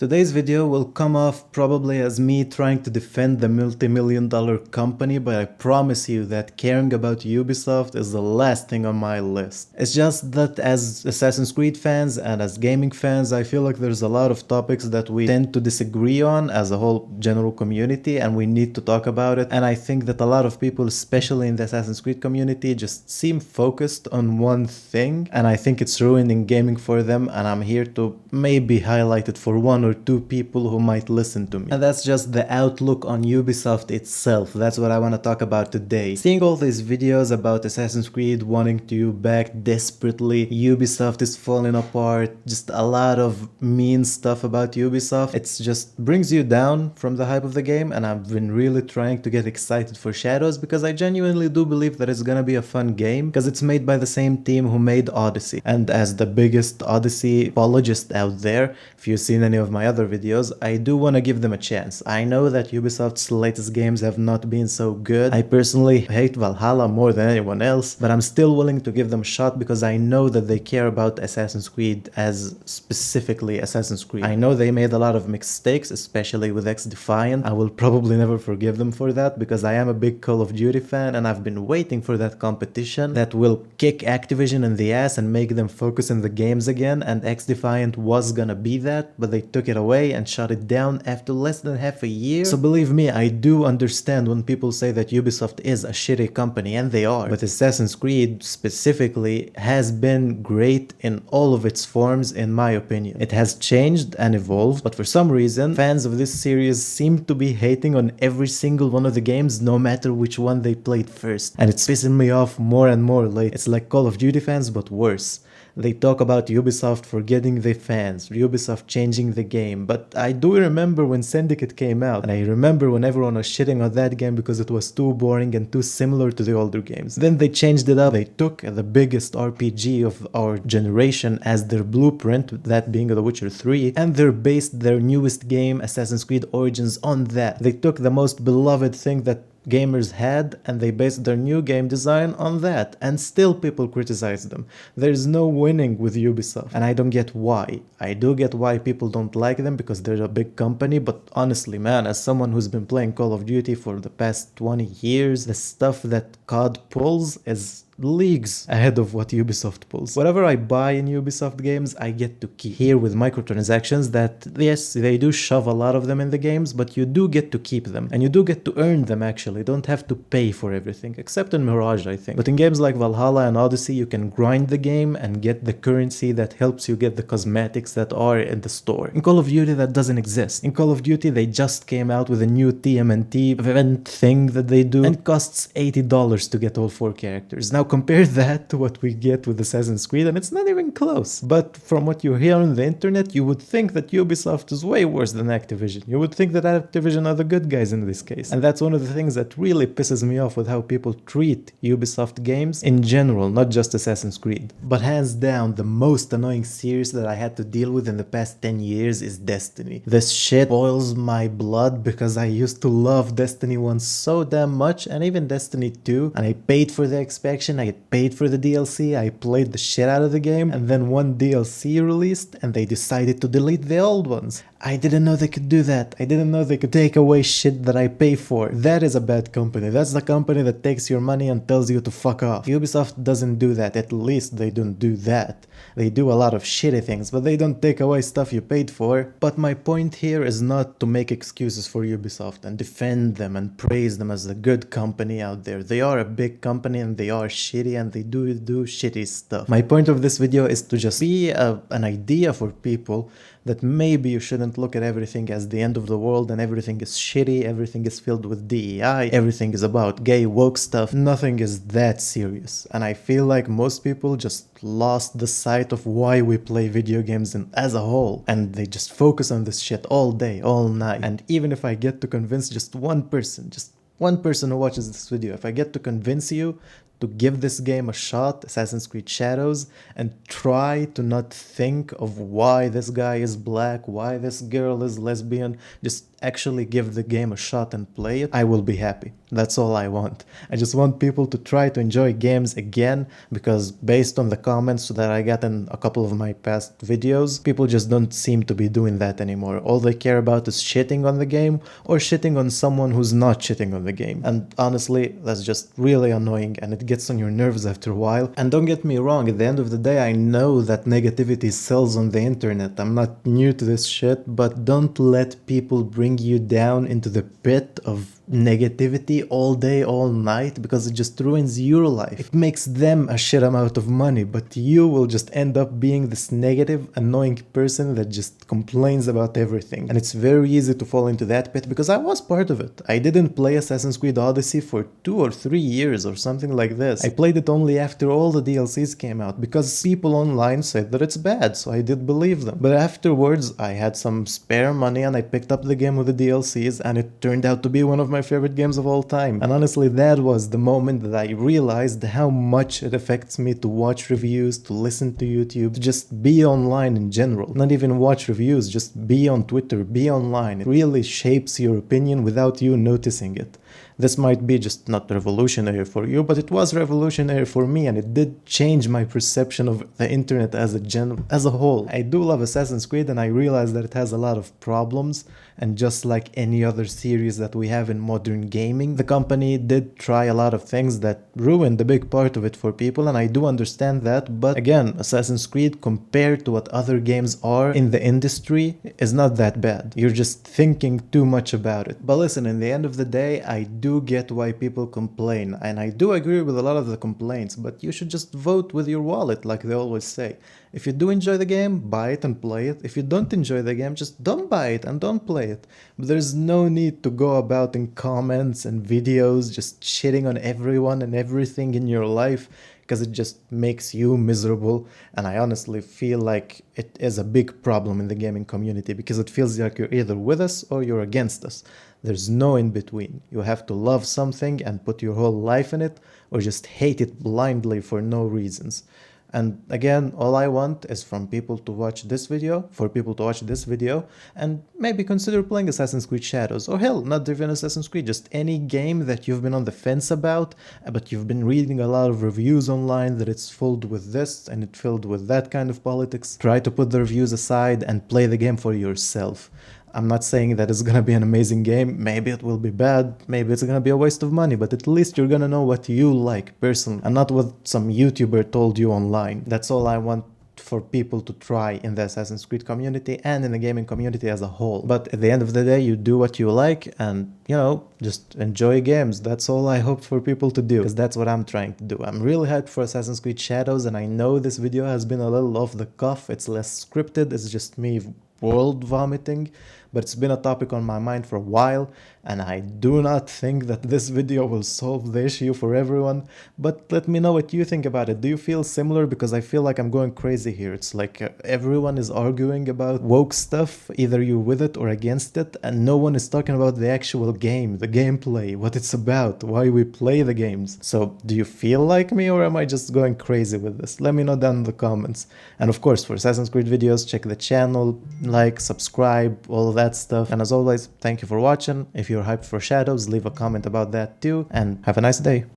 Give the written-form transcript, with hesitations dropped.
Today's video will come off probably as me trying to defend the multi-million-dollar company, but I promise you that caring about Ubisoft is the last thing on my list. It's just that as Assassin's Creed fans and as gaming fans, I feel like there's a lot of topics that we tend to disagree on as a whole general community, and we need to talk about it. And I think that a lot of people, especially in the Assassin's Creed community, just seem focused on one thing, and I think it's ruining gaming for them, and I'm here to maybe highlight it for one or two people who might listen to me. And that's just the outlook on Ubisoft itself. That's what I want to talk about today. Seeing all these videos about Assassin's Creed wanting to back desperately, Ubisoft is falling apart, just a lot of mean stuff about Ubisoft. It's just brings you down from the hype of the game, and I've been really trying to get excited for Shadows because I genuinely do believe that it's gonna be a fun game because it's made by the same team who made Odyssey. And as the biggest Odyssey apologist out there, if you've seen any of my other videos, I do want to give them a chance. I know that Ubisoft's latest games have not been so good. I personally hate Valhalla more than anyone else, but I'm still willing to give them a shot because I know that they care about Assassin's Creed as specifically Assassin's Creed. I know they made a lot of mistakes, especially with X-Defiant. I will probably never forgive them for that because I am a big Call of Duty fan and I've been waiting for that competition that will kick Activision in the ass and make them focus on the games again, and X-Defiant was gonna be that, but they took it away and shut it down after less than half a year. So believe me, I do understand when people say that Ubisoft is a shitty company, and they are, but Assassin's Creed specifically has been great in all of its forms in my opinion. It has changed and evolved, but for some reason fans of this series seem to be hating on every single one of the games no matter which one they played first, and it's pissing me off more and more lately. It's like Call of Duty fans but worse. They talk about Ubisoft forgetting the fans, Ubisoft changing the game, but I do remember when Syndicate came out, and I remember when everyone was shitting on that game because it was too boring and too similar to the older games. Then they changed it up. They took the biggest RPG of our generation as their blueprint, that being The Witcher 3, and they based their newest game, Assassin's Creed Origins, on that. They took the most beloved thing that gamers had and they based their new game design on that, and still people criticize them. There's no winning with Ubisoft, and I don't get why. I do get why people don't like them because they're a big company, but honestly man, as someone who's been playing Call of Duty for the past 20 years, the stuff that COD pulls is leagues ahead of what Ubisoft pulls. Whatever I buy in Ubisoft games, I get to keep. Here with microtransactions, that yes, they do shove a lot of them in the games, but you do get to keep them, and you do get to earn them actually. You don't have to pay for everything, except in Mirage I think. But in games like Valhalla and Odyssey, you can grind the game and get the currency that helps you get the cosmetics that are in the store. In Call of Duty that doesn't exist. In Call of Duty they just came out with a new TMNT event thing that they do, and it costs $80 to get all 4 characters. Now compare that to what we get with Assassin's Creed, and it's not even close. But from what you hear on the internet, you would think that Ubisoft is way worse than Activision. You would think that Activision are the good guys in this case. And that's one of the things that really pisses me off with how people treat Ubisoft games in general, not just Assassin's Creed. But hands down, the most annoying series that I had to deal with in the past 10 years is Destiny. This shit boils my blood because I used to love Destiny 1 so damn much, and even Destiny 2, and I paid for the expansion, I paid for the DLC, I played the shit out of the game, and then one DLC released and they decided to delete the old ones. I didn't know they could do that. I didn't know they could take away shit that I pay for. That is a bad company. That's the company that takes your money and tells you to fuck off. Ubisoft doesn't do that. At least they don't do that. They do a lot of shitty things, but they don't take away stuff you paid for. But my point here is not to make excuses for Ubisoft and defend them and praise them as a good company out there. They are a big company and they are shitty and they do shitty stuff. My point of this video is to just be an idea for people that maybe you shouldn't look at everything as the end of the world and everything is shitty, everything is filled with DEI, everything is about gay woke stuff. Nothing is that serious. And I feel like most people just lost the sight of why we play video games as a whole, and they just focus on this shit all day, all night. And even if I get to convince just one person who watches this video, if I get to convince you to give this game a shot, Assassin's Creed Shadows, and try to not think of why this guy is black, why this girl is lesbian. Just actually give the game a shot and play it, I will be happy. That's all I want. I just want people to try to enjoy games again, because based on the comments that I got in a couple of my past videos, people just don't seem to be doing that anymore. All they care about is shitting on the game or shitting on someone who's not shitting on the game. And honestly, that's just really annoying and it gets on your nerves after a while. And don't get me wrong, at the end of the day, I know that negativity sells on the internet. I'm not new to this shit, but don't let people bring you down into the pit of negativity all day, all night, because it just ruins your life. It makes them a shit amount of money, but you will just end up being this negative, annoying person that just complains about everything. And it's very easy to fall into that pit, because I was part of it. I didn't play Assassin's Creed Odyssey for 2 or 3 years or something like this. I played it only after all the DLCs came out, because people online said that it's bad, so I did believe them. But afterwards, I had some spare money and I picked up the game with the DLCs, and it turned out to be one of my favorite games of all time. And honestly, that was the moment that I realized how much it affects me to watch reviews, to listen to YouTube, to just be online in general. Not even watch reviews, just be on Twitter, be online. It really shapes your opinion without you noticing it. This might be just not revolutionary for you, but it was revolutionary for me, and it did change my perception of the internet as a whole. I do love Assassin's Creed, and I realize that it has a lot of problems, and just like any other series that we have in modern gaming, the company did try a lot of things that ruined a big part of it for people, and I do understand that. But again, Assassin's Creed, compared to what other games are in the industry, is not that bad. You're just thinking too much about it. But listen, in the end of the day, I do get why people complain, and I do agree with a lot of the complaints, but you should just vote with your wallet, like they always say. If you do enjoy the game, buy it and play it. If you don't enjoy the game, just don't buy it and don't play it. But there's no need to go about in comments and videos just shitting on everyone and everything in your life, because it just makes you miserable. And I honestly feel like it is a big problem in the gaming community, because it feels like you're either with us or you're against us. There's no in between. You have to love something and put your whole life in it, or just hate it blindly for no reasons. And again, all I want is for people to watch this video, and maybe consider playing Assassin's Creed Shadows, or hell, not even Assassin's Creed, just any game that you've been on the fence about, but you've been reading a lot of reviews online that it's filled with this and it's filled with that kind of politics. Try to put the reviews aside and play the game for yourself. I'm not saying that it's gonna be an amazing game. Maybe it will be bad, maybe it's gonna be a waste of money, but at least you're gonna know what you like personally, and not what some YouTuber told you online. That's all I want for people to try in the Assassin's Creed community and in the gaming community as a whole. But at the end of the day, you do what you like, and just enjoy games. That's all I hope for people to do, because that's what I'm trying to do. I'm really hyped for Assassin's Creed Shadows, and I know this video has been a little off the cuff. It's less scripted, it's just me world vomiting, but it's been a topic on my mind for a while, and I do not think that this video will solve the issue for everyone. But let me know what you think about it. Do you feel similar? Because I feel like I'm going crazy here. It's like everyone is arguing about woke stuff, either you're with it or against it, and no one is talking about the actual game, the gameplay, what it's about, why we play the games. So do you feel like me, or am I just going crazy with this? Let me know down in the comments. And of course, for Assassin's Creed videos, check the channel, like, subscribe, all of that stuff. And as always, thank you for watching. If you're hyped for Shadows, leave a comment about that too, and have a nice day.